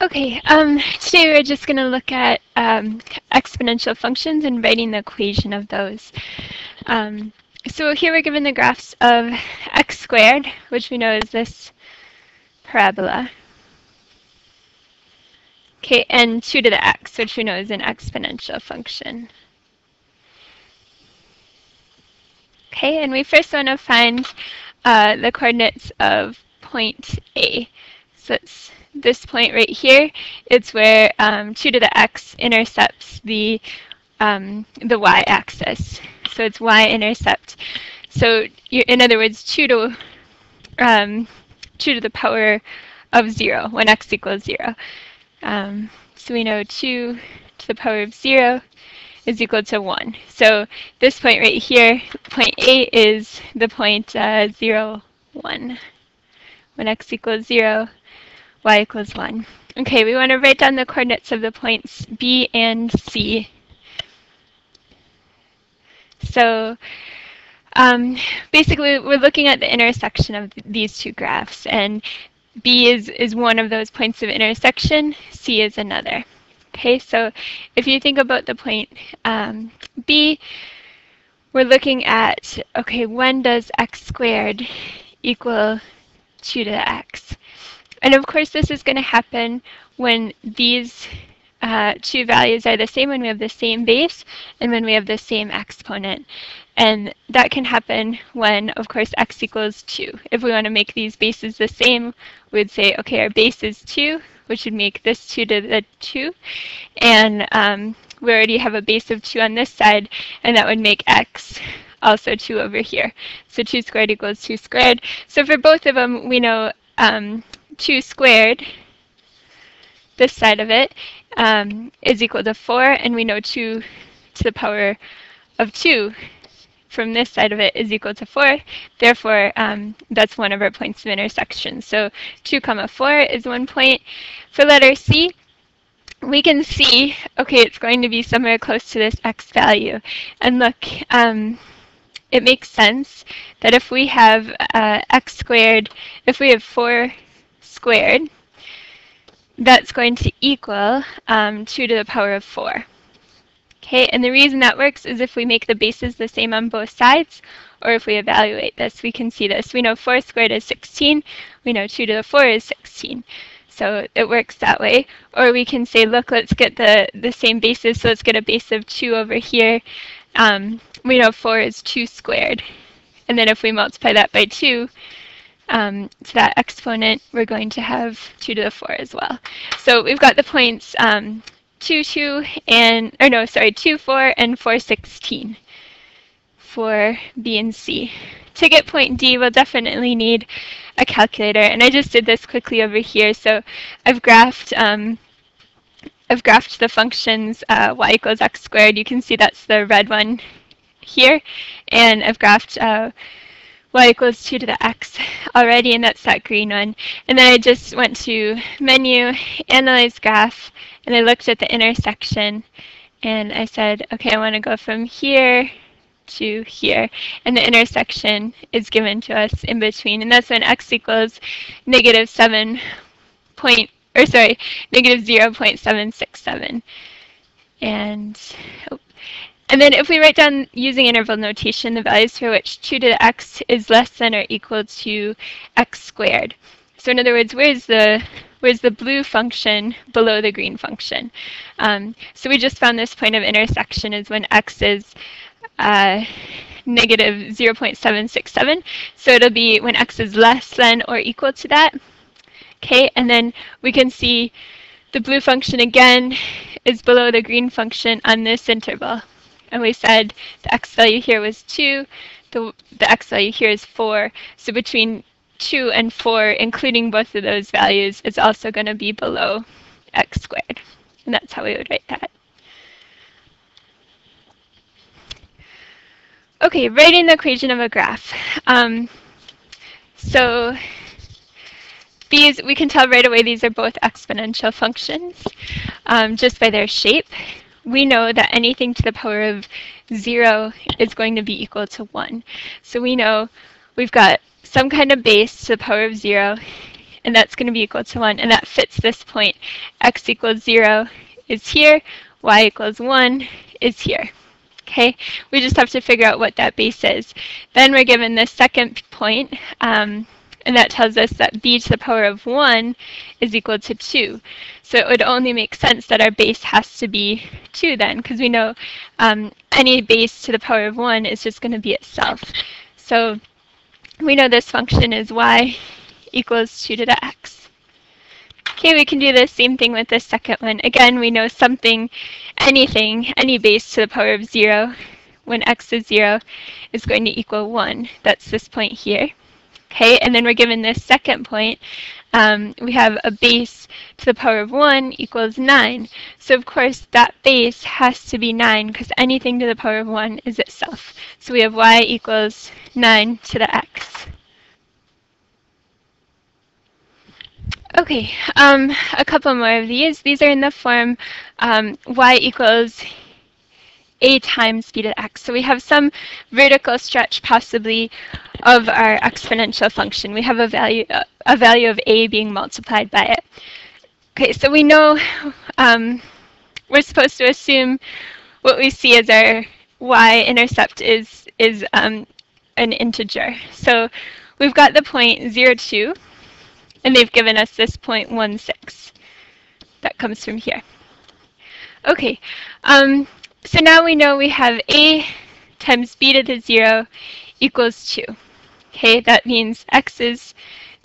Okay, today we're just going to look at exponential functions and writing the equation of those. So here we're given the graphs of x squared, which we know is this parabola. Okay, and 2 to the x, which we know is an exponential function. Okay, and we first want to find the coordinates of point A. So it's this point right here. It's where 2 to the x intercepts the y-axis. So it's y-intercept. So in other words, 2 to the power of 0 when x equals 0. So we know 2 to the power of 0 is equal to 1. So this point right here, point A, is the point 0, 1. When x equals 0, y equals 1. Okay, we want to write down the coordinates of the points B and C. So basically, we're looking at the intersection of these two graphs, and B is one of those points of intersection, C is another. Okay, so if you think about the point B, we're looking at, okay, when does x squared equal 2 to the x? And of course, this is going to happen when these two values are the same, when we have the same base, and when we have the same exponent. And that can happen when, of course, x equals 2. If we want to make these bases the same, we would say, okay, our base is 2, which would make this 2 to the 2. And we already have a base of 2 on this side, and that would make x also 2 over here. So 2 squared equals 2 squared. So for both of them, we know 2 squared, this side of it, is equal to 4, and we know 2 to the power of 2 from this side of it is equal to 4. Therefore, that's one of our points of intersection. So 2, 4 is one point. For letter C, we can see, okay, it's going to be somewhere close to this x value. And look, it makes sense that if we have x squared, if we have 4 squared, that's going to equal 2 to the power of 4. Okay, and the reason that works is if we make the bases the same on both sides, or if we evaluate this, we can see this. We know 4 squared is 16. We know 2 to the 4 is 16. So it works that way. Or we can say, look, let's get the same bases. So let's get a base of 2 over here. We know 4 is 2 squared. And then if we multiply that by 2, to that exponent, we're going to have 2 to the 4 as well. So we've got the points 2, 2, and, or no, sorry, 2, 4, and 4, 16 for B and C. To get point D, we'll definitely need a calculator, and I just did this quickly over here. So I've graphed the functions y equals x squared. You can see that's the red one here, and I've graphed y equals 2 to the x already, and that's that green one. And then I just went to Menu, Analyze Graph, and I looked at the intersection, and I said, okay, I want to go from here to here. And the intersection is given to us in between, and that's when x equals negative 0.767. And then if we write down using interval notation the values for which 2 to the x is less than or equal to x squared. So in other words, where's the blue function below the green function? So we just found this point of intersection is when x is negative 0.767. So it'll be when x is less than or equal to that. Okay, and then we can see the blue function again is below the green function on this interval. And we said the x value here was 2, the x value here is 4. So between 2 and 4, including both of those values, is also going to be below x squared. And that's how we would write that. Okay, writing the equation of a graph. So these, we can tell right away these are both exponential functions just by their shape. We know that anything to the power of 0 is going to be equal to 1. So we know we've got some kind of base to the power of 0, and that's going to be equal to 1, and that fits this point. X equals 0 is here, y equals 1 is here. Okay, we just have to figure out what that base is. Then we're given this second point, and that tells us that b to the power of 1 is equal to 2. So it would only make sense that our base has to be 2 then, because we know any base to the power of 1 is just going to be itself. So we know this function is y equals 2 to the x. Okay, we can do the same thing with the second one. Again, we know something, anything, any base to the power of 0 when x is 0 is going to equal 1. That's this point here. Okay, and then we're given this second point. We have a base to the power of 1 equals 9. So of course that base has to be 9 because anything to the power of 1 is itself. So we have y equals 9 to the x. Okay, a couple more of these. These are in the form y equals a times b to x. So we have some vertical stretch possibly of our exponential function. We have a value of a being multiplied by it. Okay, so we know we're supposed to assume what we see as our y-intercept is an integer. So we've got the point 0, 2. And they've given us this 0.16 that comes from here. Okay, so now we know we have a times b to the 0 equals 2. Okay, that means x is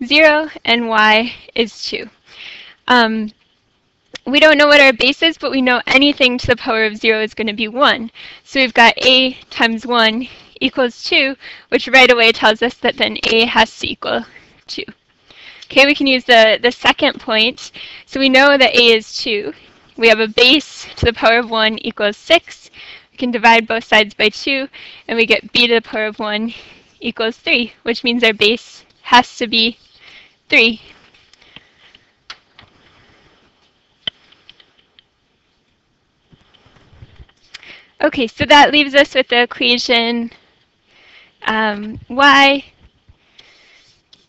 0 and y is 2. We don't know what our base is, but we know anything to the power of 0 is going to be 1. So we've got a times 1 equals 2, which right away tells us that then a has to equal 2. Okay, we can use the second point. So we know that a is 2. We have a base to the power of 1 equals 6. We can divide both sides by 2, and we get b to the power of 1 equals 3, which means our base has to be 3. Okay, so that leaves us with the equation y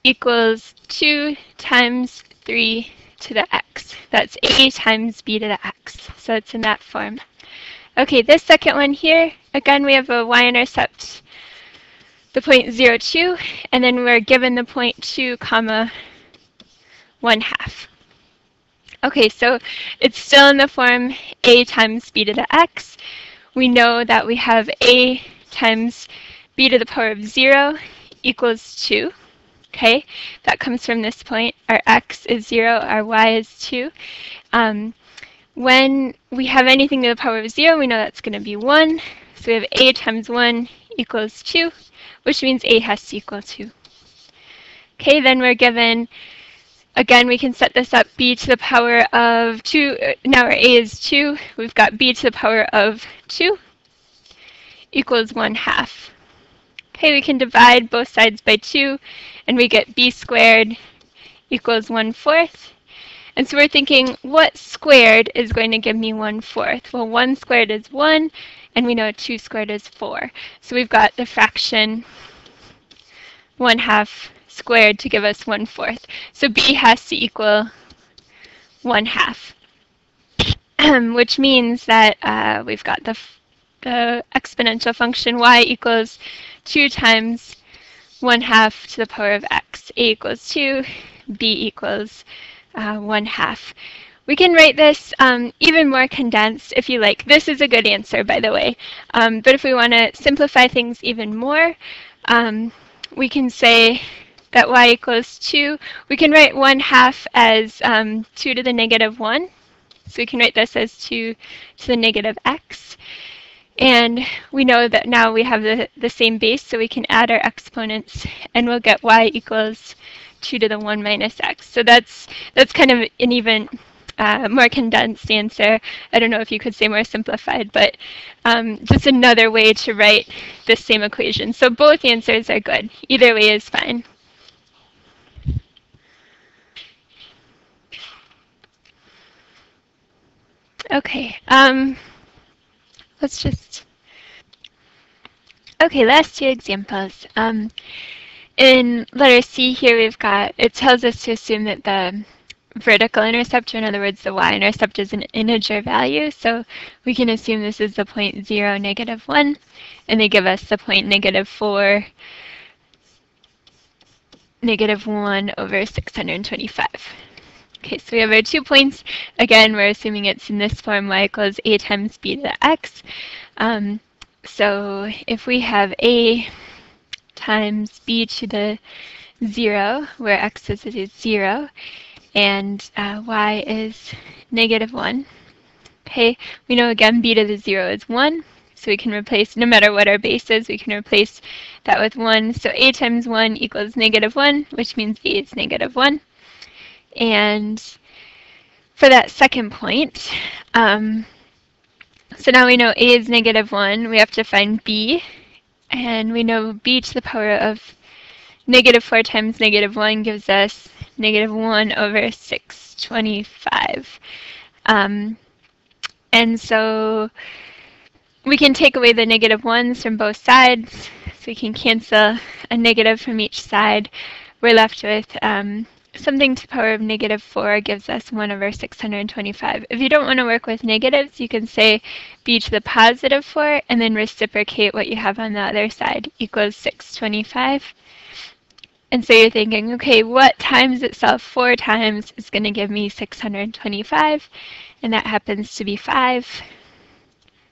equals 2 times 3 to the x. That's a times b to the x. So it's in that form. Okay, this second one here, again, we have a y-intercept, the point 0, 2, and then we're given the point 2, comma 1/2. Okay, so it's still in the form a times b to the x. We know that we have a times b to the power of 0 equals 2. Okay, that comes from this point. Our x is 0, our y is 2. When we have anything to the power of 0, we know that's going to be 1. So we have a times 1 equals 2, which means a has to equal 2. Okay, then we're given, again, we can set this up b to the power of 2. Now our a is 2. We've got b to the power of 2 equals 1/2. Okay, we can divide both sides by 2, and we get b squared equals 1/4. And so we're thinking, what squared is going to give me 1/4? Well, 1 squared is 1, and we know 2 squared is 4. So we've got the fraction 1/2 squared to give us 1/4. So b has to equal 1/2, which means that we've got the exponential function y equals 2 times 1/2 to the power of x. A equals 2, b equals 1/2. We can write this even more condensed if you like. This is a good answer, by the way. But if we want to simplify things even more, we can say that y equals 2. We can write 1/2 as 2 to the negative 1. So we can write this as 2 to the negative x. And we know that now we have the same base, so we can add our exponents, and we'll get y equals 2 to the 1 minus x. So that's kind of an even more condensed answer. I don't know if you could say more simplified, but just another way to write the same equation. So both answers are good. Either way is fine. Okay, okay, last two examples. In letter C here, we've got, it tells us to assume that the vertical intercept, or in other words, the y-intercept, is an integer value. So we can assume this is the point 0, -1, and they give us the point -4, -1 over 625. Okay, so we have our 2 points. Again, we're assuming it's in this form, y equals a times b to the x. So if we have a times b to the 0, where x is 0, and y is -1. Okay, we know again b to the 0 is 1, so we can replace, no matter what our base is, we can replace that with 1. So a times 1 equals -1, which means a is -1. And for that second point, so now we know a is -1, we have to find b, and we know b to the power of -4 times -1 gives us -1 over 625. And so we can take away the -1s from both sides, so we can cancel a negative from each side. We're left with something to the power of -4 gives us 1 over 625. If you don't want to work with negatives, you can say b to the positive 4 and then reciprocate what you have on the other side, equals 625. And so you're thinking, okay, what times itself 4 times is going to give me 625, and that happens to be 5.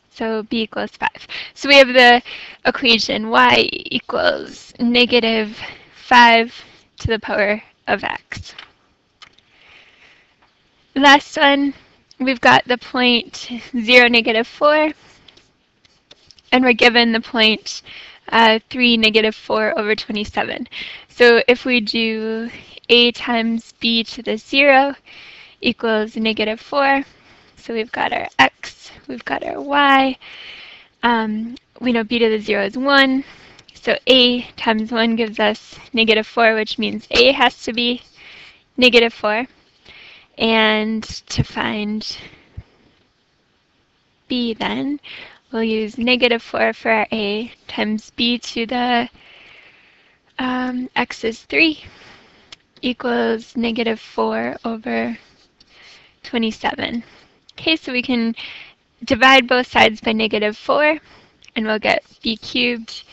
So b equals 5. So we have the equation y equals -5 to the power of x. Last one, we've got the point 0, -4, and we're given the point 3, -4 over 27. So if we do a times b to the 0 equals -4, so we've got our x, we've got our y. We know b to the 0 is 1, so a times 1 gives us -4, which means a has to be -4. And to find b then, we'll use -4 for our a times b to the x is 3 equals -4 over 27. Okay, so we can divide both sides by -4, and we'll get b cubed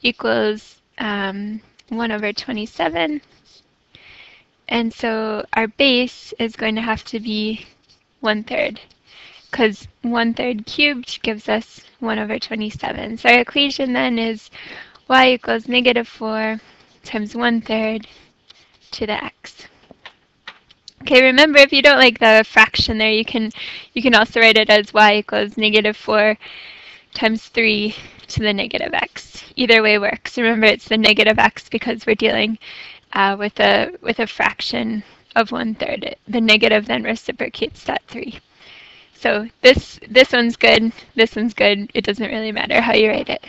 equals 1 over 27. And so our base is going to have to be 1/3, because 1/3 cubed gives us 1 over 27. So our equation then is y equals -4 times 1/3 to the x. Okay, remember, if you don't like the fraction there, you can also write it as y equals -4 times 3 to the -x. Either way works. Remember, it's the -x because we're dealing with a fraction of 1/3. The negative then reciprocates that 3. So this one's good. This one's good. It doesn't really matter how you write it.